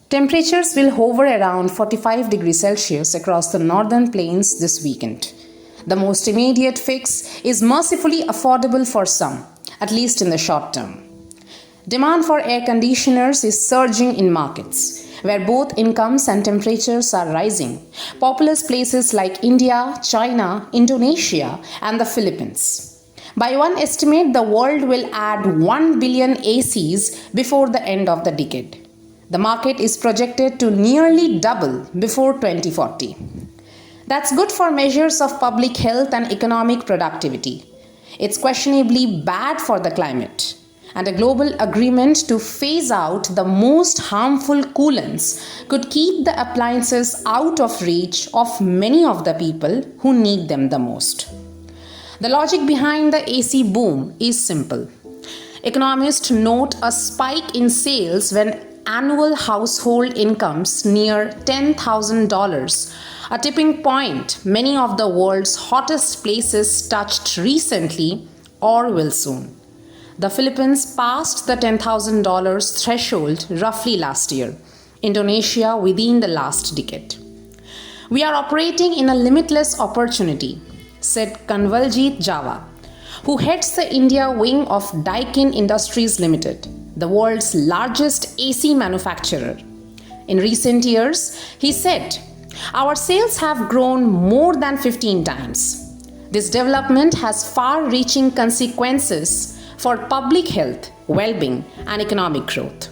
Temperatures will hover around 45 degrees Celsius across the northern plains this weekend. The most immediate fix is mercifully affordable for some, at least in the short term. Demand for air conditioners is surging in markets, where both incomes and temperatures are rising. Populous places like India, China, Indonesia, and the Philippines. By one estimate, the world will add 1 billion ACs before the end of the decade. The market is projected to nearly double before 2040. That's good for measures of public health and economic productivity. It's questionably bad for the climate. And a global agreement to phase out the most harmful coolants could keep the appliances out of reach of many of the people who need them the most. The logic behind the AC boom is simple. Economists note a spike in sales when annual household incomes near $10,000, a tipping point many of the world's hottest places touched recently or will soon. The Philippines passed the $10,000 threshold roughly last year, Indonesia within the last decade. We are operating in a limitless opportunity, said Kanwaljeetjawa, who heads the India wing of Daikin Industries Limited, the world's largest AC manufacturer. In recent years, he said, "Our sales have grown more than 15 times. This development has far-reaching consequences for public health, well-being, and economic growth.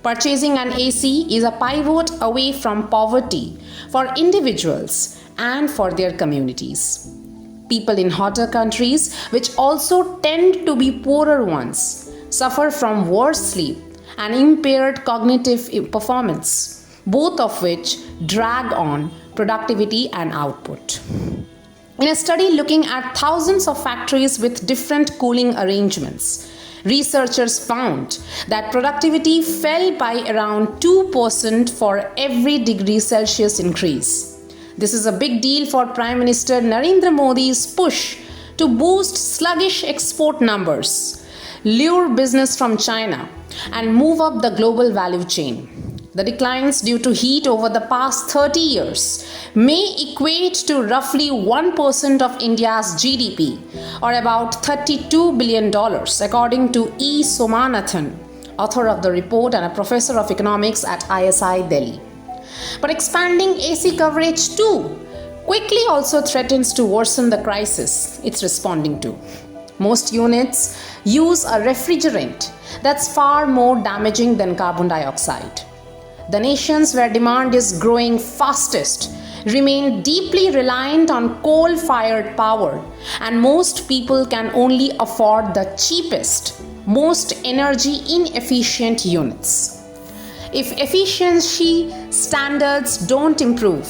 Purchasing an AC is a pivot away from poverty for individuals and for their communities. People in hotter countries, which also tend to be poorer ones, suffer from worse sleep and impaired cognitive performance, both of which drag on productivity and output." In a study looking at thousands of factories with different cooling arrangements, researchers found that productivity fell by around 2% for every degree Celsius increase. This is a big deal for Primeminister Narendramodi's push to boost sluggish export numbers, lure business from China, and move up the global value chain. The declines due to heat over the past 30 years may equate to roughly 1% of India's GDP, or about $32 billion, according to Somanathan, author of the report and a professor of economics at isidelhi. But expanding AC coverage too quickly also threatens to worsen the crisis it's responding to. Most units use a refrigerant that's far more damaging than carbon dioxide. The nations where demand is growing fastest remain deeply reliant on coal-fired power, and most people can only afford the cheapest, most energy-inefficient units. If efficiency standards don't improve,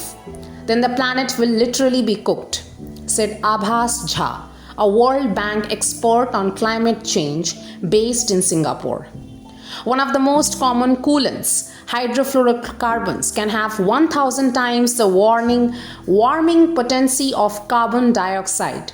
then the planet will literally be cooked, said Abhasjha, a World Bank expert on climate change based in Singapore. One of the most common coolants, hydrofluorocarbons, can have 1,000 times the warming potency of carbon dioxide.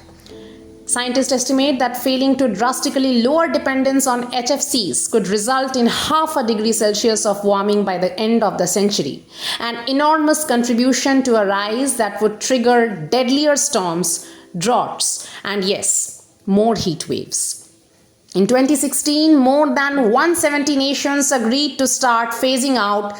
Scientists estimate that failing to drastically lower dependence on HFCs could result in half a degree Celsius of warming by the end of the century, an enormous contribution to a rise that would trigger deadlier storms, droughts, and yes, more heat waves. In 2016, more than 170 nations agreed to start phasing out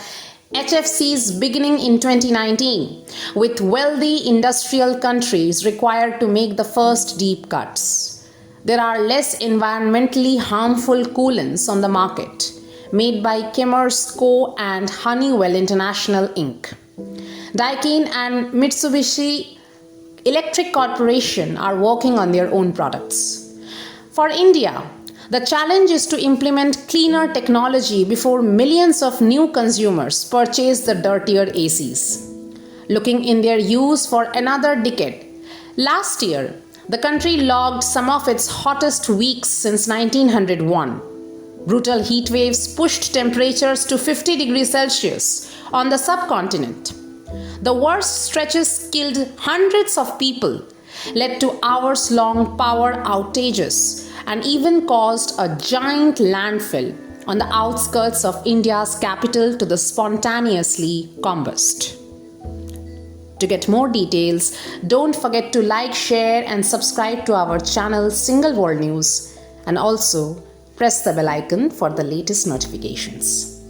HFCs beginning in 2019, with wealthy industrial countries required to make the first deep cuts. There are less environmentally harmful coolants on the market, made by Chemersco and Honeywell International Inc. Daikin and Mitsubishi Electric Corporation are working on their own products. For India, the challenge is to implement cleaner technology before millions of new consumers purchase the dirtier ACs. Looking in their use for another decade, last year, the country logged some of its hottest weeks since 1901. Brutal heat waves pushed temperatures to 50 degrees Celsius on the subcontinent. The worst stretches killed hundreds of people, led to hours-long power outages, and even caused a giant landfill on the outskirts of India's capital to the spontaneously combust. To get more details, don't forget to like, share and subscribe to our channel Single World News, and also press the bell icon for the latest notifications.